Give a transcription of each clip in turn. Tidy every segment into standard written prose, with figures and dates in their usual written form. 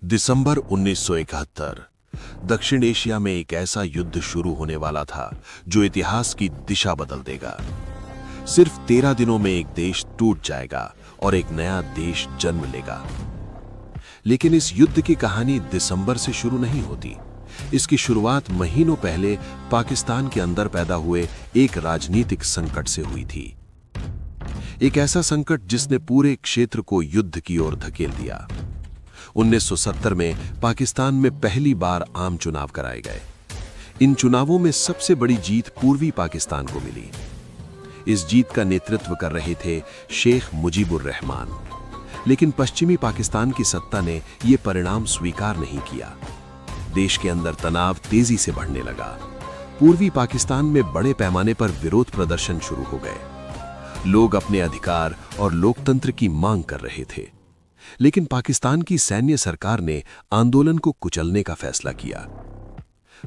दिसंबर 1971 दक्षिण एशिया में एक ऐसा युद्ध शुरू होने वाला था जो इतिहास की दिशा बदल देगा। सिर्फ 13 दिनों में एक देश टूट जाएगा और एक नया देश जन्म लेगा। लेकिन इस युद्ध की कहानी दिसंबर से शुरू नहीं होती। इसकी शुरुआत महीनों पहले पाकिस्तान के अंदर पैदा हुए एक राजनीतिक संकट से हुई थी। एक ऐसा संकट जिसने पूरे क्षेत्र को युद्ध की ओर धकेल दिया। 1970 में पाकिस्तान में पहली बार आम चुनाव कराए गए। इन चुनावों में सबसे बड़ी जीत पूर्वी पाकिस्तान को मिली। इस जीत का नेतृत्व कर रहे थे शेख मुजीबुर रहमान, लेकिन पश्चिमी पाकिस्तान की सत्ता ने यह परिणाम स्वीकार नहीं किया। देश के अंदर तनाव तेजी से बढ़ने लगा। पूर्वी पाकिस्तान में बड़े पैमाने पर विरोध प्रदर्शन शुरू हो गए। लोग अपने अधिकार और लोकतंत्र की मांग कर रहे थे, लेकिन पाकिस्तान की सैन्य सरकार ने आंदोलन को कुचलने का फैसला किया।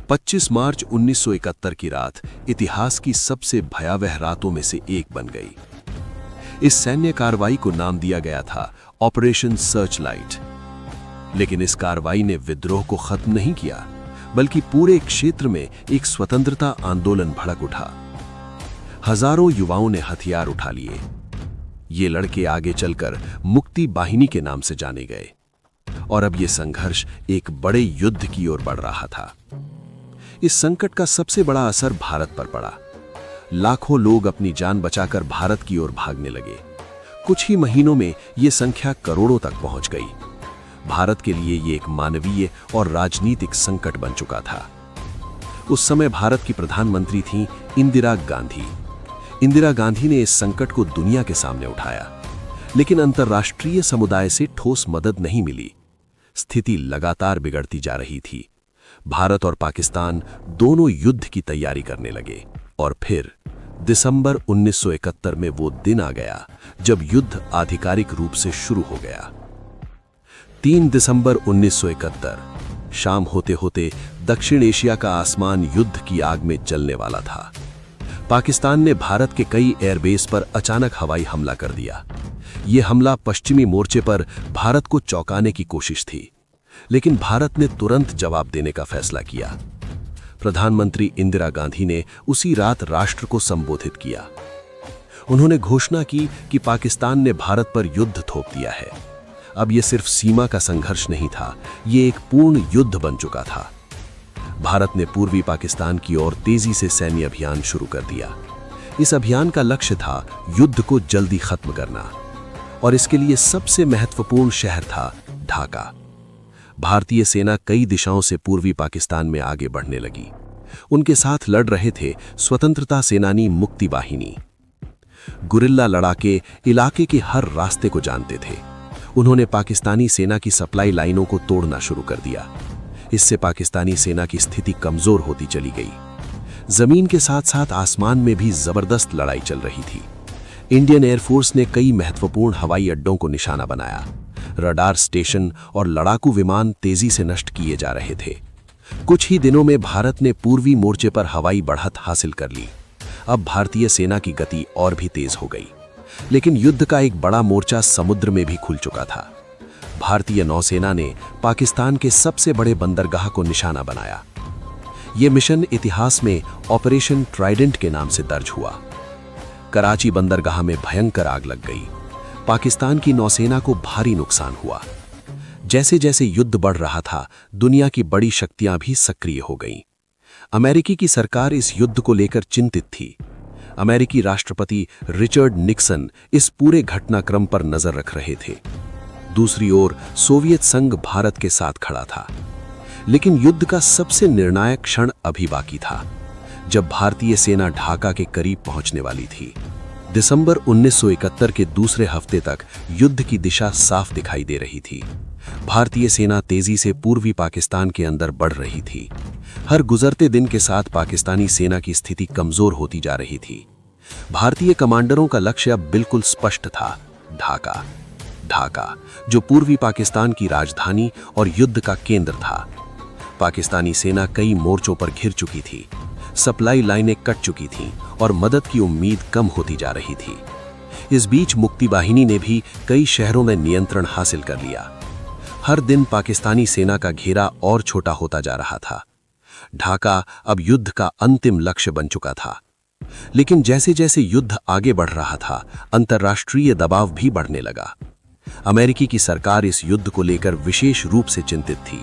25 मार्च 1971 की रात इतिहास की सबसे भयावह रातों में से एक बन गई। इस सैन्य कार्रवाई को नाम दिया गया था ऑपरेशन सर्चलाइट। लेकिन इस कार्रवाई ने विद्रोह को खत्म नहीं किया, बल्कि पूरे क्षेत्र में एक स्वतंत्रता आंदोलन भड़क उठा। हजारों युवाओं ने हथियार उठा लिए। ये लड़के आगे चलकर मुक्ति बाहिनी के नाम से जाने गए और अब ये संघर्ष एक बड़े युद्ध की ओर बढ़ रहा था। इस संकट का सबसे बड़ा असर भारत पर पड़ा। लाखों लोग अपनी जान बचाकर भारत की ओर भागने लगे। कुछ ही महीनों में ये संख्या करोड़ों तक पहुंच गई। भारत के लिए ये एक मानवीय और राजनीतिक संकट बन चुका था। उस समय भारत की प्रधानमंत्री थीं इंदिरा गांधी। इंदिरा गांधी ने इस संकट को दुनिया के सामने उठाया, लेकिन अंतर्राष्ट्रीय समुदाय से ठोस मदद नहीं मिली। स्थिति लगातार बिगड़ती जा रही थी। भारत और पाकिस्तान दोनों युद्ध की तैयारी करने लगे और फिर दिसंबर 1971 में वो दिन आ गया जब युद्ध आधिकारिक रूप से शुरू हो गया। 3 दिसंबर 1971 शाम होते होते दक्षिण एशिया का आसमान युद्ध की आग में जलने वाला था। पाकिस्तान ने भारत के कई एयरबेस पर अचानक हवाई हमला कर दिया। यह हमला पश्चिमी मोर्चे पर भारत को चौंकाने की कोशिश थी, लेकिन भारत ने तुरंत जवाब देने का फैसला किया। प्रधानमंत्री इंदिरा गांधी ने उसी रात राष्ट्र को संबोधित किया। उन्होंने घोषणा की कि पाकिस्तान ने भारत पर युद्ध थोप दिया है। अब यह सिर्फ सीमा का संघर्ष नहीं था, यह एक पूर्ण युद्ध बन चुका था। भारत ने पूर्वी पाकिस्तान की ओर तेजी से सैन्य अभियान शुरू कर दिया। इस अभियान का लक्ष्य था युद्ध को जल्दी खत्म करना, और इसके लिए सबसे महत्वपूर्ण शहर था ढाका। भारतीय सेना कई दिशाओं से पूर्वी पाकिस्तान में आगे बढ़ने लगी। उनके साथ लड़ रहे थे स्वतंत्रता सेनानी मुक्ति बाहिनी। गुरिल्ला लड़ाके इलाके के हर रास्ते को जानते थे। उन्होंने पाकिस्तानी सेना की सप्लाई लाइनों को तोड़ना शुरू कर दिया। इससे पाकिस्तानी सेना की स्थिति कमजोर होती चली गई। जमीन के साथ साथ आसमान में भी जबरदस्त लड़ाई चल रही थी। इंडियन एयरफोर्स ने कई महत्वपूर्ण हवाई अड्डों को निशाना बनाया। रडार स्टेशन और लड़ाकू विमान तेजी से नष्ट किए जा रहे थे। कुछ ही दिनों में भारत ने पूर्वी मोर्चे पर हवाई बढ़त हासिल कर ली। अब भारतीय सेना की गति और भी तेज हो गई, लेकिन युद्ध का एक बड़ा मोर्चा समुद्र में भी खुल चुका था। भारतीय नौसेना ने पाकिस्तान के सबसे बड़े बंदरगाह को निशाना बनाया। यह मिशन इतिहास में ऑपरेशन ट्राइडेंट के नाम से दर्ज हुआ। कराची बंदरगाह में भयंकर आग लग गई। पाकिस्तान की नौसेना को भारी नुकसान हुआ। जैसे जैसे युद्ध बढ़ रहा था, दुनिया की बड़ी शक्तियां भी सक्रिय हो गईं। अमेरिकी की सरकार इस युद्ध को लेकर चिंतित थी। अमेरिकी राष्ट्रपति रिचर्ड निक्सन इस पूरे घटनाक्रम पर नजर रख रहे थे। दूसरी ओर सोवियत संघ भारत के साथ खड़ा था। लेकिन युद्ध का सबसे निर्णायक क्षण अभी बाकी था, जब भारतीय सेना ढाका के करीब पहुंचने वाली थी। दिसंबर 1971 के दूसरे हफ्ते तक युद्ध की दिशा साफ दिखाई दे रही थी। भारतीय सेना तेजी से पूर्वी पाकिस्तान के अंदर बढ़ रही थी। हर गुजरते दिन के साथ पाकिस्तानी सेना की स्थिति कमजोर होती जा रही थी। भारतीय कमांडरों का लक्ष्य अब बिल्कुल स्पष्ट था, ढाका। ढाका, जो पूर्वी पाकिस्तान की राजधानी और युद्ध का केंद्र था। पाकिस्तानी सेना कई मोर्चों पर घिर चुकी थी। सप्लाई लाइनें कट चुकी थीं और मदद की उम्मीद कम होती जा रही थी। इस बीच मुक्ति बाहिनी ने भी कई शहरों में नियंत्रण हासिल कर लिया। हर दिन पाकिस्तानी सेना का घेरा और छोटा होता जा रहा था। ढाका अब युद्ध का अंतिम लक्ष्य बन चुका था। लेकिन जैसे जैसे युद्ध आगे बढ़ रहा था, अंतर्राष्ट्रीय दबाव भी बढ़ने लगा। अमेरिकी की सरकार इस युद्ध को लेकर विशेष रूप से चिंतित थी।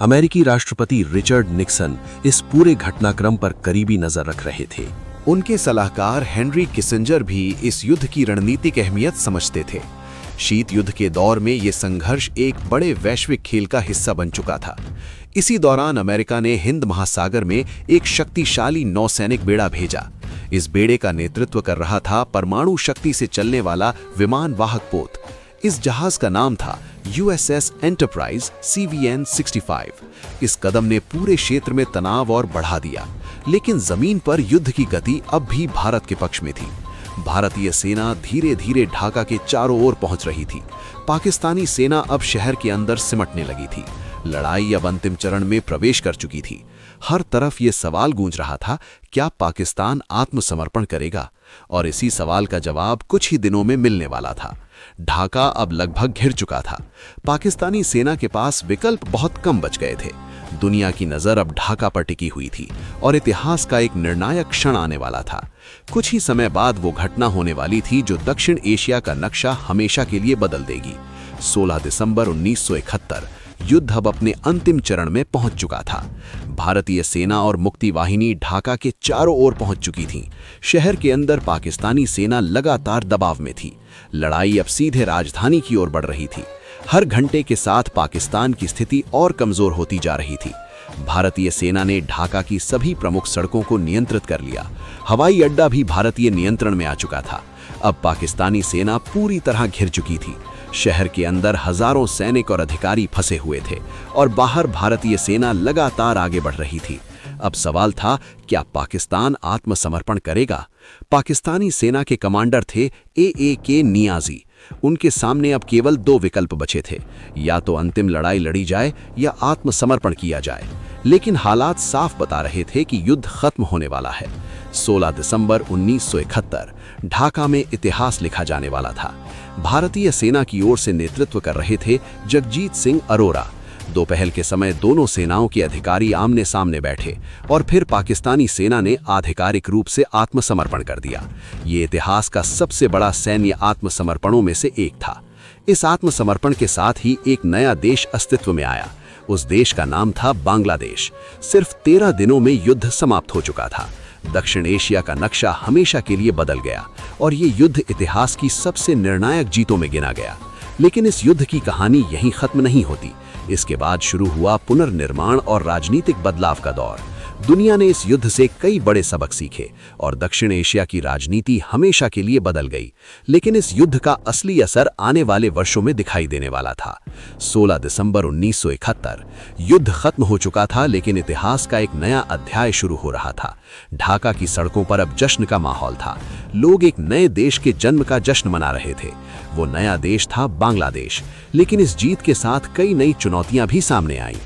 अमेरिकी राष्ट्रपति रिचर्ड निक्सन इस पूरे घटनाक्रम पर करीबी नजर रख रहे थे। उनके सलाहकार हेनरी किसिंजर भी इस युद्ध की रणनीतिक अहमियत समझते थे। शीत युद्ध के दौर में ये संघर्ष एक बड़े वैश्विक खेल का हिस्सा बन चुका था। इसी दौरान अमेरिका ने हिंद महासागर में एक शक्तिशाली नौसैनिक बेड़ा भेजा। इस बेड़े का नेतृत्व कर रहा था परमाणु शक्ति से चलने वाला विमान वाहक पोत। इस जहाज का नाम था USS एंटरप्राइज CVN-65। इस कदम ने पूरे क्षेत्र में तनाव और बढ़ा दिया। लेकिन जमीन पर युद्ध की गति अब भी भारत के पक्ष में थी। भारतीय सेना धीरे धीरे ढाका के चारों ओर पहुंच रही थी। पाकिस्तानी सेना अब शहर के अंदर सिमटने लगी थी। लड़ाई अब अंतिम चरण में प्रवेश कर चुकी थी। हर तरफ ये सवाल गूंज रहा था, क्या पाकिस्तान आत्मसमर्पण करेगा? और इसी सवाल का जवाब कुछ ही दिनों में मिलने वाला था। ढाका अब लगभग घिर चुका था। पाकिस्तानी सेना के पास विकल्प बहुत कम बच गए थे। दुनिया की नजर अब ढाका पर टिकी हुई थी और इतिहास का एक निर्णायक क्षण आने वाला था। कुछ ही समय बाद वो घटना होने वाली थी जो दक्षिण एशिया का नक्शा हमेशा के लिए बदल देगी। 16 दिसंबर 1971 युद्ध अब अपने अंतिम चरण में पहुंच चुका था। भारतीय सेना और मुक्ति वाहिनी ढाका के चारों ओर पहुंच चुकी थी। शहर के अंदर पाकिस्तानी सेना लगातार दबाव में थी। लड़ाई अब सीधे राजधानी की ओर बढ़ रही थी। हर घंटे के साथ पाकिस्तान की स्थिति और कमजोर होती जा रही थी। भारतीय सेना ने ढाका की सभी प्रमुख सड़कों को नियंत्रित कर लिया। हवाई अड्डा भी भारतीय नियंत्रण में आ चुका था। अब पाकिस्तानी सेना पूरी तरह घिर चुकी थी। शहर के अंदर हजारों सैनिक और अधिकारी फंसे हुए थे और बाहर भारतीय सेना लगातार आगे बढ़ रही थी। अब सवाल था, क्या पाकिस्तान आत्मसमर्पण करेगा? पाकिस्तानी सेना के कमांडर थे AAK नियाजी। उनके सामने अब केवल 2 विकल्प बचे थे, या तो अंतिम लड़ाई लड़ी जाए या आत्मसमर्पण किया जाए। लेकिन हालात साफ बता रहे थे कि युद्ध खत्म होने वाला है। 16 दिसंबर 1971 ढाका में इतिहास लिखा जाने वाला था। भारतीय सेना की ओर से नेतृत्व कर रहे थे जगजीत सिंह अरोरा। दोपहर के समय दोनों सेनाओं के अधिकारी आमने सामने बैठे और फिर पाकिस्तानी सेना ने आधिकारिक रूप से आत्मसमर्पण कर दिया। ये इतिहास का सबसे बड़ा सैन्य आत्मसमर्पणों में से एक था। इस आत्मसमर्पण के साथ ही एक नया देश अस्तित्व में आया। उस देश का नाम था बांग्लादेश। सिर्फ 13 दिनों में युद्ध समाप्त हो चुका था। दक्षिण एशिया का नक्शा हमेशा के लिए बदल गया और ये युद्ध इतिहास की सबसे निर्णायक जीतों में गिना गया। लेकिन इस युद्ध की कहानी यहीं खत्म नहीं होती। इसके बाद शुरू हुआ पुनर्निर्माण और राजनीतिक बदलाव का दौर। दुनिया ने इस युद्ध से कई बड़े सबक सीखे और दक्षिण एशिया की राजनीति हमेशा के लिए बदल गई। लेकिन इस युद्ध का असली असर आने वाले वर्षों में दिखाई देने वाला था। 16 दिसंबर 1971 युद्ध खत्म हो चुका था, लेकिन इतिहास का एक नया अध्याय शुरू हो रहा था। ढाका की सड़कों पर अब जश्न का माहौल था। लोग एक नए देश के जन्म का जश्न मना रहे थे। वो नया देश था बांग्लादेश। लेकिन इस जीत के साथ कई नई चुनौतियां भी सामने आईं।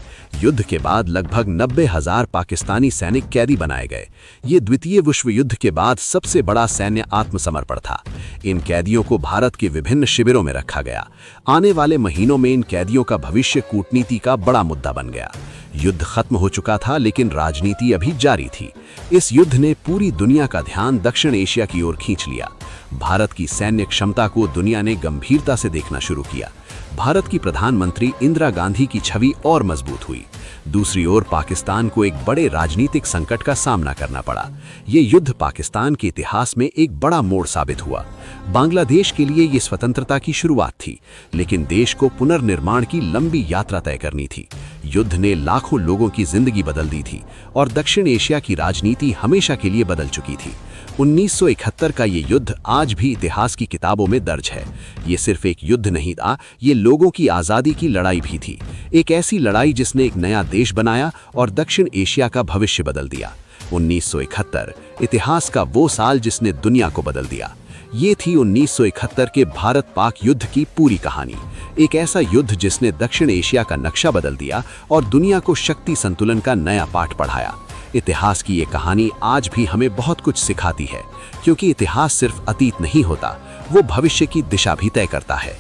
युद्ध के बाद लगभग 90,000 पाकिस्तानी सैनिक कैदी बनाए गए। ये द्वितीय विश्व युद्ध के बाद सबसे बड़ा सैन्य आत्मसमर्पण था। इन कैदियों को भारत के विभिन्न शिविरों में रखा गया। आने वाले महीनों में इन कैदियों का भविष्य कूटनीति का बड़ा मुद्दा बन गया। युद्ध खत्म हो चुका था, लेकिन राजनीति अभी जारी थी। इस युद्ध ने पूरी दुनिया का ध्यान दक्षिण एशिया की ओर खींच लिया। भारत की सैन्य क्षमता को दुनिया ने गंभीरता से देखना शुरू किया। भारत की प्रधानमंत्री इंदिरा गांधी की छवि और मजबूत हुई। दूसरी ओर पाकिस्तान को एक बड़े राजनीतिक संकट का सामना करना पड़ा। ये युद्ध पाकिस्तान के इतिहास में एक बड़ा मोड़ साबित हुआ। बांग्लादेश के लिए ये स्वतंत्रता की शुरुआत थी, लेकिन देश को पुनर्निर्माण की लंबी यात्रा तय करनी थी। युद्ध ने लाखों लोगों की जिंदगी बदल दी थी और दक्षिण एशिया की राजनीति हमेशा के लिए बदल चुकी थी। 1971 का ये युद्ध आज भी इतिहास की किताबों में दर्ज है। ये सिर्फ एक युद्ध नहीं था, ये लोगों की आज़ादी की लड़ाई भी थी। एक ऐसी लड़ाई जिसने एक नया देश बनाया और दक्षिण एशिया का भविष्य बदल दिया। 1971 इतिहास का वो साल जिसने दुनिया को बदल दिया। ये थी 1971 के भारत पाक युद्ध की पूरी कहानी। एक ऐसा युद्ध जिसने दक्षिण एशिया का नक्शा बदल दिया और दुनिया को शक्ति संतुलन का नया पाठ पढ़ाया। इतिहास की ये कहानी आज भी हमें बहुत कुछ सिखाती है, क्योंकि इतिहास सिर्फ अतीत नहीं होता, वो भविष्य की दिशा भी तय करता है।